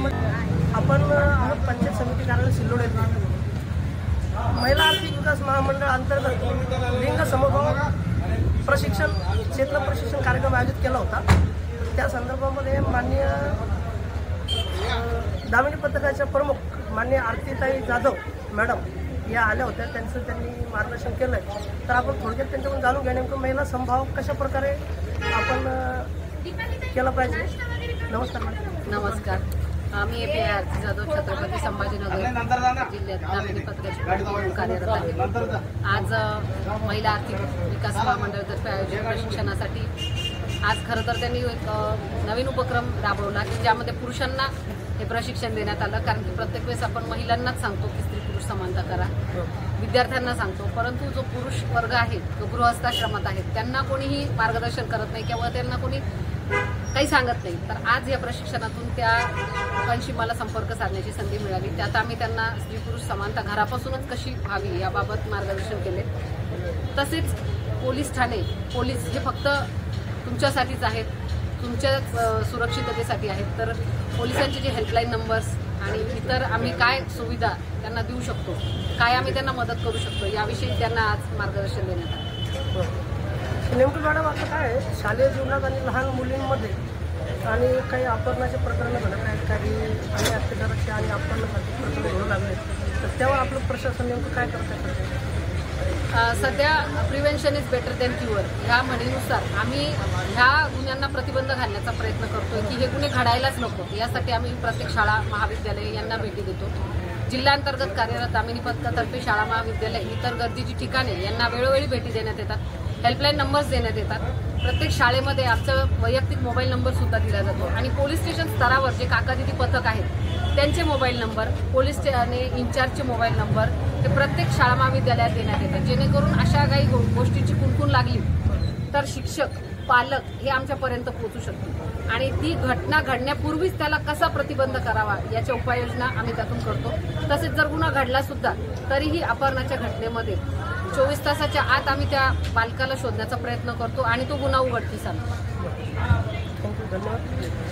आपण पंचायत समिती कार्यालय सिल्लोड येथे महिला आर्थिक विकास महामंडळ अंतर्गत लिंग समभाव प्रशिक्षण क्षेत्र प्रशिक्षण कार्यक्रम आयोजित केला होता। त्या संदर्भामध्ये माननीय दामिनी पथकाच्या प्रमुख माननीय आरतीताई जाधव मॅडम या आल्या होत्या। त्यांनी मार्गदर्शन केलं आहे। तर आपण थोडक्यात त्यांच्याकडून जाणून घ्या नेमकं महिला समभाव कशा प्रकारे आपण केला पाहिजे। नमस्कार मॅडम। नमस्कार, आम्ही आरती जाधव छत्रपती संभाजीनगर जिल्ह्यात दामिनी पथकाची कार्यरत आहे। आज महिला आर्थिक विकास महामंडळातर्फे आयोजित प्रशिक्षणासाठी आज खरं तर त्यांनी एक नवीन उपक्रम राबवला की ज्यामध्ये पुरुषांना हे प्रशिक्षण देण्यात आलं। कारण की प्रत्येक वेळेस आपण महिलांनाच सांगतो की स्त्री पुरुष समानता करा, विद्यार्थ्यांना सांगतो, परंतु जो पुरुष वर्ग आहे तो गृहस्थाश्रमात आहेत त्यांना कोणीही मार्गदर्शन करत नाही किंवा त्यांना कोणी काही सांगत नाही। तर आज या प्रशिक्षणातून त्या लोकांशी मला संपर्क साधण्याची संधी मिळाली। त्यात आम्ही त्यांना स्त्री पुरुष समानता घरापासूनच कशी व्हावी याबाबत मार्गदर्शन केले। तसेच पोलीस ठाणे पोलीस हे फक्त तुमच्यासाठीच आहेत, तुमच्या सुरक्षिततेसाठी आहेत। तर पोलिसांचे जे हेल्पलाईन नंबर्स आणि इतर आम्ही काय सुविधा त्यांना देऊ शकतो, काय आम्ही त्यांना मदत करू शकतो याविषयी त्यांना आज मार्गदर्शन देण्यात आलं। नेमकं मॅडम आता काय आहे शालेय जीवनात आणि लहान मुलींमध्ये आणि काही अपहरणाचे प्रकरण घडत आहेत, काही आणि अत्याचाराचे आणि अपहरणासाठी प्रकरण घडू लागले, तर तेव्हा आपलं प्रशासन नेमकं काय करत? सध्या prevention is better than cure ह्या म्हणीनुसार आम्ही ह्या गुन्ह्यांना प्रतिबंध घालण्याचा प्रयत्न करतोय की हे गुन्हे घडायलाच नको। यासाठी आम्ही प्रत्येक शाळा महाविद्यालय यांना भेटी देतो। जिल्ह्यांतर्गत कार्यरत दामिनी पथकातर्फे शाळा महाविद्यालय इतर गर्दीची ठिकाणे यांना वेळोवेळी भेटी देण्यात येतात, हेल्पलाईन नंबर्स देण्यात येतात। प्रत्येक शाळेमध्ये आमचा वैयक्तिक मोबाईल नंबर सुद्धा दिला जातो आणि पोलीस स्टेशन स्तरावर जे काकादिदी पथक आहेत त्यांचे मोबाईल नंबर, पोलीस आणि इंचार्जचे मोबाईल नंबर हे प्रत्येक शाळा महाविद्यालयात देण्यात येतात, जेणेकरून अशा काही गोष्टीची कुणकुण लागली तर शिक्षक पालक हे आमच्यापर्यंत पोहोचू शकतो आणि ती घटना घडण्यापूर्वीच त्याला कसा प्रतिबंध करावा याच्या उपाययोजना आम्ही त्यातून करतो। तसेच जर गुन्हा घडला सुद्धा तरीही अपहरणाच्या घटनेमध्ये 24 तासाच्या आत आम्ही त्या बालकाला शोधण्याचा प्रयत्न करतो आणि तो गुन्हा उघडकीस आणतो। धन्यवाद।